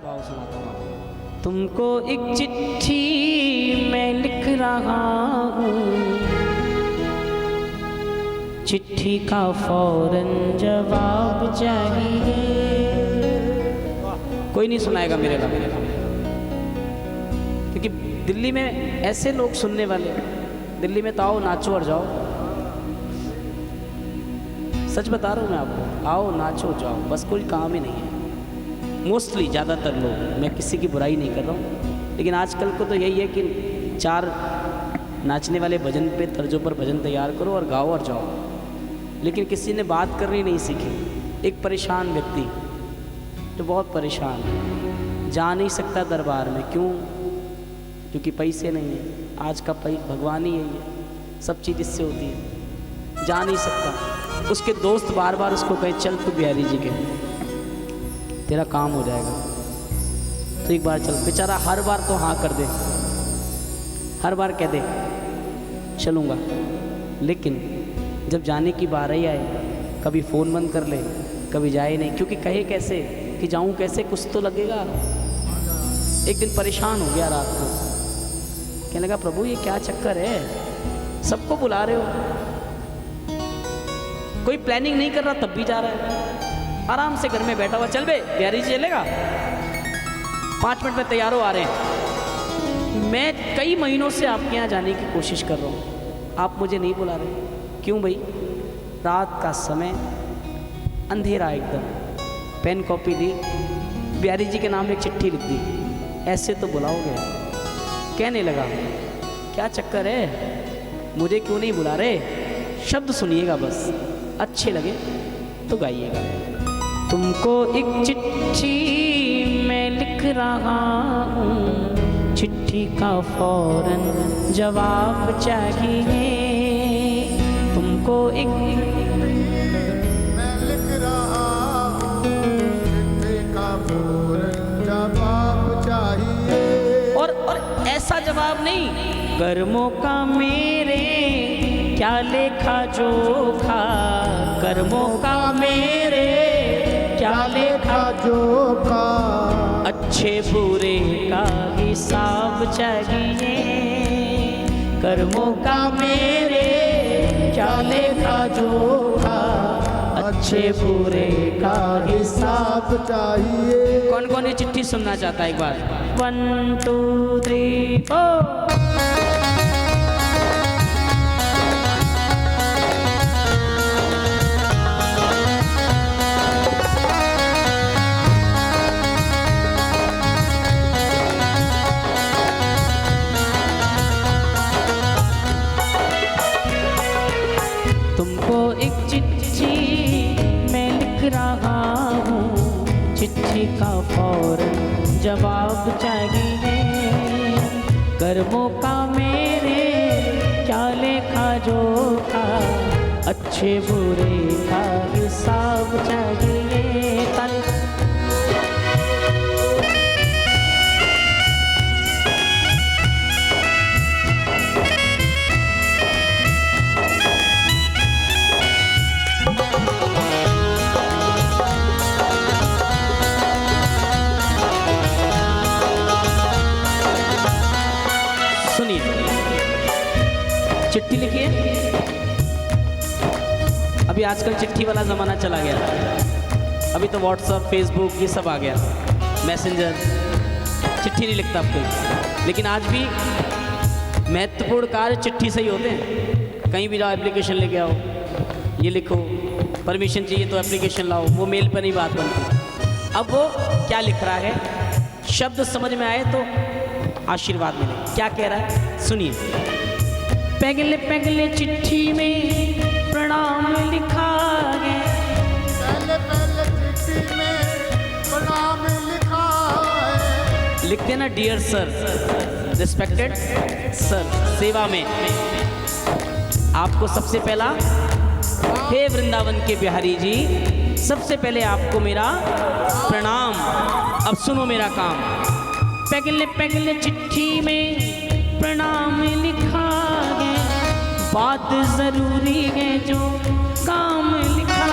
भाव सुनाता हूँ। तुमको एक चिट्ठी मैं लिख रहा हूँ, चिट्ठी का फौरन जवाब चाहिए। कोई नहीं सुनाएगा मेरे का, क्योंकि दिल्ली में ऐसे लोग सुनने वाले। दिल्ली में तो आओ नाचो और जाओ, सच बता रहा हूँ मैं आपको, आओ नाचो जाओ, बस कोई काम ही नहीं है। मोस्टली ज़्यादातर लोग, मैं किसी की बुराई नहीं कर रहा हूँ, लेकिन आजकल को तो यही है कि 4 नाचने वाले भजन पे तर्जों पर भजन तैयार करो और गाओ और जाओ, लेकिन किसी ने बात करनी नहीं सीखी। एक परेशान व्यक्ति तो बहुत परेशान है, जा नहीं सकता दरबार में, क्यों? क्योंकि पैसे नहीं है। आज का भगवान ही यही है, सब चीज़ इससे होती है। जा नहीं सकता, उसके दोस्त बार बार उसको कहे चल तू बिहारी जी के, तेरा काम हो जाएगा, तो एक बार चल। बेचारा हर बार तो हाँ कर दे, हर बार कह दे चलूँगा, लेकिन जब जाने की बारी आए कभी फ़ोन बंद कर ले, कभी जाए नहीं, क्योंकि कहे कैसे कि जाऊँ कैसे, कुछ तो लगेगा। एक दिन परेशान हो गया रात को, कहने लगा प्रभु ये क्या चक्कर है, सबको बुला रहे हो, कोई प्लानिंग नहीं कर रहा तब भी जा रहा है, आराम से घर में बैठा हुआ, चल बे बिहारी जी चलेगा, 5 मिनट में तैयार हो आ रहे हैं। मैं कई महीनों से आपके यहाँ जाने की कोशिश कर रहा हूँ, आप मुझे नहीं बुला रहे, क्यों भाई? रात का समय, अंधेरा एकदम, पेन कॉपी ली, बिहारी जी के नाम एक चिट्ठी लिख दी, ऐसे तो बुलाओगे? कहने लगा क्या चक्कर है, मुझे क्यों नहीं बुला रहे? शब्द सुनिएगा बस, अच्छे लगे तो गाइएगा। तुमको एक चिट्ठी मैं लिख रहा हूँ, चिट्ठी का फौरन जवाब चाहिए। तुमको एक मैं लिख रहा हूँ, चिट्ठी का फौरन जवाब चाहिए। और ऐसा जवाब नहीं, कर्मों का मेरे क्या लेखा जोखा, कर्मों का मेरे क्या लेखा जोखा, अच्छे बुरे का हिसाब चाहिए। कर्मों का मेरे क्या लेखा जोखा, अच्छे बुरे का हिसाब चाहिए। कौन कौन ये चिट्ठी सुनना चाहता है एक बार? 1 2 3 4। तुमको एक चिट्ठी मैं लिख रहा हूँ, चिट्ठी का फौरन जवाब चाहिए। कर्मों का मेरे क्या लेखा जोखा, अच्छे बुरे का हिसाब चाहिए। तन चिट्ठी लिखिए। अभी आजकल चिट्ठी वाला ज़माना चला गया, अभी तो व्हाट्सएप फेसबुक ये सब आ गया, मैसेंजर, चिट्ठी नहीं लिखता अब कोई। लेकिन आज भी महत्वपूर्ण कार्य चिट्ठी से ही होते हैं। कहीं भी जाओ एप्लीकेशन लेके आओ, ये लिखो, परमिशन चाहिए तो एप्लीकेशन लाओ, वो मेल पर नहीं बात बनती। अब वो क्या लिख रहा है, शब्द समझ में आए तो आशीर्वाद मिले। क्या कह रहा है सुनिए। पहले पहले चिट्ठी में प्रणाम लिखा है, पहले पहले चिट्ठी में प्रणाम लिखा है। लिखते ना डियर सर, रिस्पेक्टेड सर, सेवा में आपको सबसे पहला, हे वृंदावन के बिहारी जी, सबसे पहले आपको मेरा प्रणाम। अब सुनो मेरा काम। पहले पहले चिट्ठी में प्रणाम लिखा है, बात जरूरी है जो काम लिखा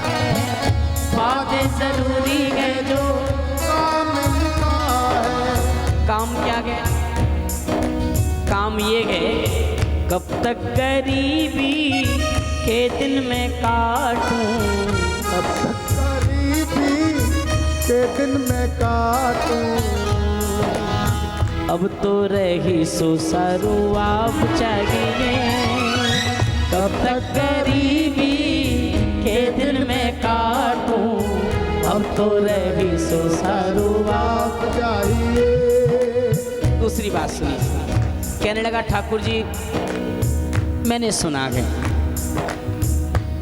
है, बात जरूरी है जो काम लिखा काम क्या गया? काम ये है, कब तक गरीबी के दिन में काटूं, कब तक गरीबी के दिन में काटूं। अब तो रही सो सरुआब चाहिए, कब तक गरीबी के दिन में काटूं, अब तो रही सो सरुआब चाहिए। दूसरी बात सुनिए, कहने लगा ठाकुर जी मैंने सुना है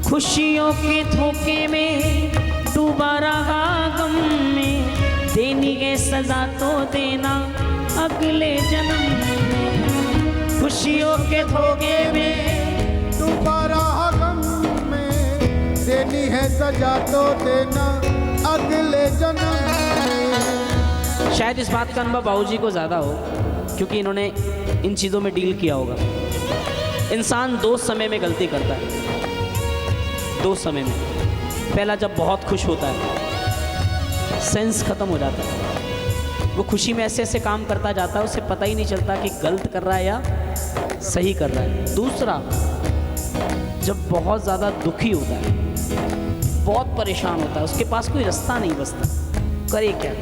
खुशियों के धोखे में डूबा रहा गम में, देनी है सजा तो देना अगले जन्म में। खुशियों के धोखे में डूबा रहा गम में, देनी है सजा तो देना अगले जन्म में। शायद इस बात का अनुभव बाबूजी को ज़्यादा हो, क्योंकि इन्होंने इन चीज़ों में डील किया होगा। इंसान दो समय में गलती करता है, दो समय में। पहला जब बहुत खुश होता है, सेंस खत्म हो जाता है, वो खुशी में ऐसे ऐसे काम करता जाता है, उसे पता ही नहीं चलता कि गलत कर रहा है या सही कर रहा है। दूसरा, जब बहुत ज़्यादा दुखी होता है, बहुत परेशान होता है, उसके पास कोई रास्ता नहीं बचता, करे क्या,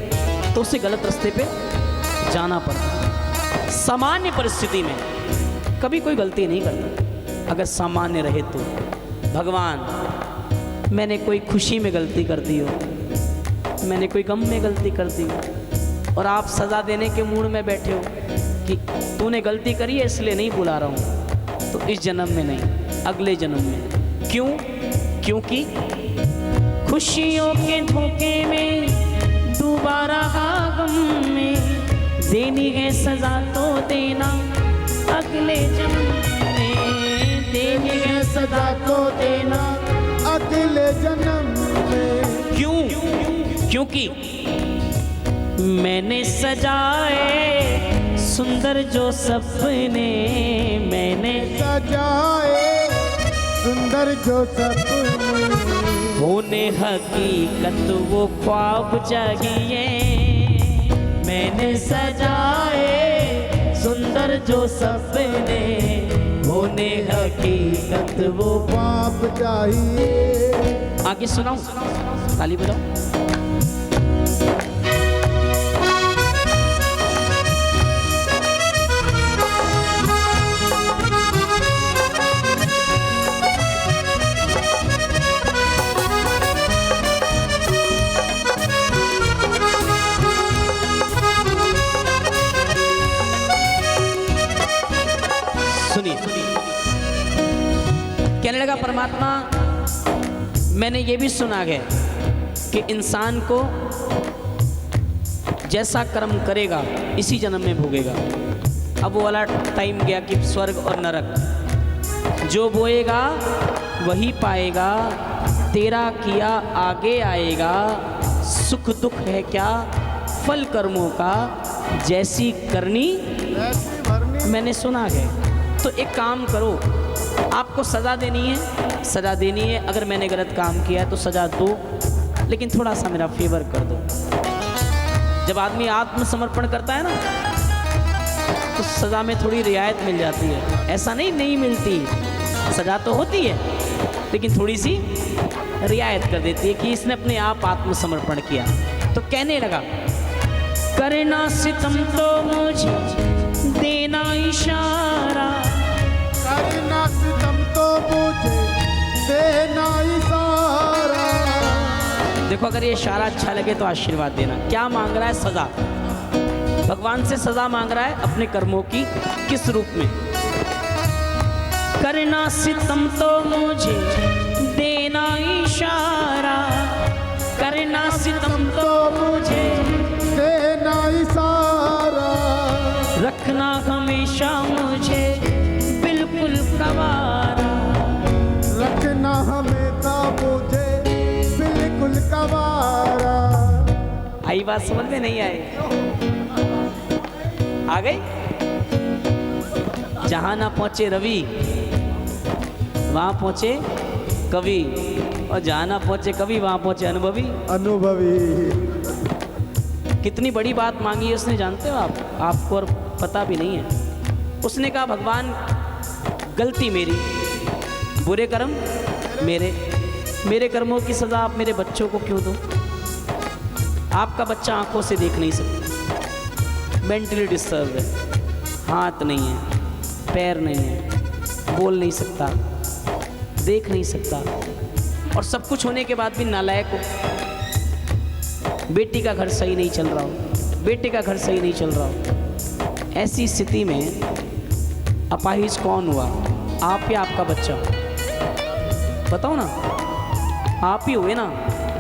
तो उसे गलत रास्ते पे जाना पड़ता है। सामान्य परिस्थिति में कभी कोई गलती नहीं करता। अगर सामान्य रहे तो भगवान मैंने कोई खुशी में गलती कर दी हो, मैंने कोई गम में गलती कर दी हो, और आप सज़ा देने के मूड में बैठे हो कि तूने गलती करी है इसलिए नहीं बुला रहा हूँ, तो इस जन्म में नहीं अगले जन्म में। क्यों? क्योंकि खुशियों के धोखे में डूबा रहा गम में, देनी है सजा तो देना अगले जन्म में। देनी है सजा तो देना अगले जन्म में। क्यों? क्योंकि मैंने सजाए सुंदर जो सपने, मैंने सजाए सुंदर जो सपने, होने हकीकत वो ख्वाब चाहिए। मैंने सजाए सुंदर जो सपने, होने हकीकत वो पाप चाहिए। आगे सुनाऊं, ताली बजाओ। सुनिए, कहने लगा परमात्मा मैंने ये भी सुना है कि इंसान को जैसा कर्म करेगा इसी जन्म में भोगेगा। अब वो वाला टाइम गया कि स्वर्ग और नरक, जो बोएगा वही पाएगा, तेरा किया आगे आएगा, सुख दुख है क्या फल कर्मों का, जैसी करनी ऐसी भरनी। मैंने सुना है। तो एक काम करो, आपको सज़ा देनी है, सज़ा देनी है। अगर मैंने गलत काम किया है तो सज़ा दो, लेकिन थोड़ा सा मेरा फेवर कर दो। जब आदमी आत्मसमर्पण करता है ना, तो सज़ा में थोड़ी रियायत मिल जाती है। ऐसा नहीं मिलती, सज़ा तो होती है, लेकिन थोड़ी सी रियायत कर देती है कि इसने अपने आप आत्मसमर्पण किया। तो कहने लगा करना सितम तो मुझे देना इशारा, करना सितम तो मुझे देना इशारा। देखो अगर ये इशारा अच्छा लगे तो आशीर्वाद देना। क्या मांग रहा है? सजा। भगवान से सजा मांग रहा है अपने कर्मों की। किस रूप में? करना सितम तो मुझे देना इशारा, करना सितम तो मुझे देना इशारा, रखना हमेशा मुझे बिल्कुल कवारा। रखना हमेशा मुझे बिल्कुल कवारा। आई बात समझ में नहीं आई? आ गई? जहां ना पहुंचे रवि वहां पहुंचे कवि, और जहां ना पहुंचे कवि वहां पहुंचे अनुभवी। अनुभवी। कितनी बड़ी बात मांगी है उसने, जानते हो आप? आपको और पता भी नहीं है। उसने कहा भगवान गलती मेरी, बुरे कर्म मेरे कर्मों की सज़ा आप मेरे बच्चों को क्यों दो? आपका बच्चा आंखों से देख नहीं सकता, मेंटली डिस्टर्ब है, हाथ नहीं है, पैर नहीं है, बोल नहीं सकता, देख नहीं सकता, और सब कुछ होने के बाद भी नालायक हो। बेटी का घर सही नहीं चल रहा हो, बेटे का घर सही नहीं चल रहा हो। ऐसी स्थिति में अपाहिज कौन हुआ, आप या आपका बच्चा? बताओ ना, आप ही हुए ना।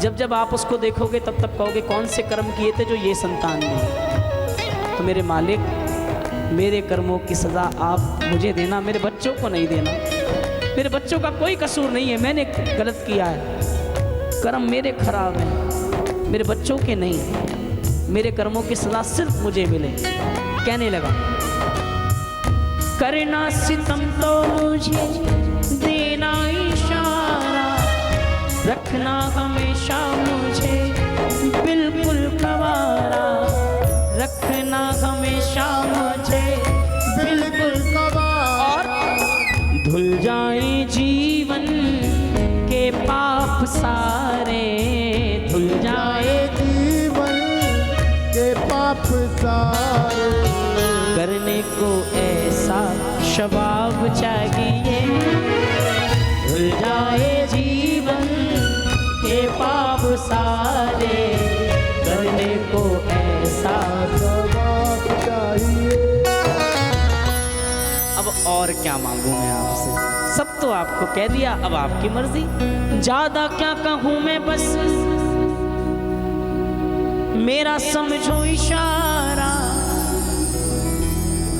जब जब आप उसको देखोगे तब तब कहोगे कौन से कर्म किए थे जो ये संतान दी। तो मेरे मालिक, मेरे कर्मों की सज़ा आप मुझे देना, मेरे बच्चों को नहीं देना। मेरे बच्चों का कोई कसूर नहीं है, मैंने गलत किया है, कर्म मेरे खराब हैं, मेरे बच्चों के नहीं। मेरे कर्मों की सज़ा सिर्फ मुझे मिले। कहने लगा, करना सितम तो मुझे देना इशारा, रखना हमेशा मुझे बिल्कुल कवारा, रखना हमेशा मुझे बिल्कुल कवारा। और धुल जाए जीवन के पाप सारे, धुल जाए जीवन के पाप सारे, करने को ऐसा शबाब चाहिए, धुल जाए जीवन के पाप सारे, करने को ऐसा जवाब चाहिए। अब और क्या मांगू मैं आपसे? सब तो आपको कह दिया, अब आपकी मर्जी। ज्यादा क्या कहूं मैं, बस मेरा समझो इशारा।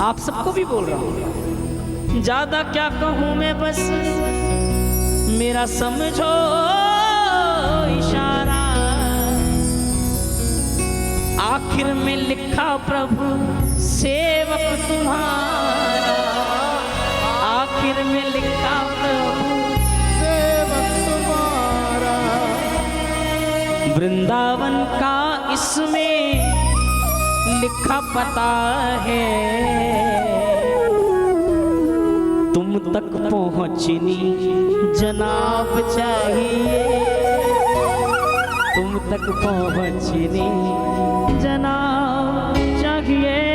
आप सबको भी बोल रहा हूं, ज्यादा क्या कहूं मैं, बस मेरा समझो इशारा। आखिर में लिखा प्रभु सेवक तुम्हारा, आखिर में लिखा प्रभु सेवक तुम्हारा। वृंदावन का इसमें लिखा पता है, तुम तक पहुंचनी जनाब चाहिए, तुम तक पहुंचनी जनाब चाहिए।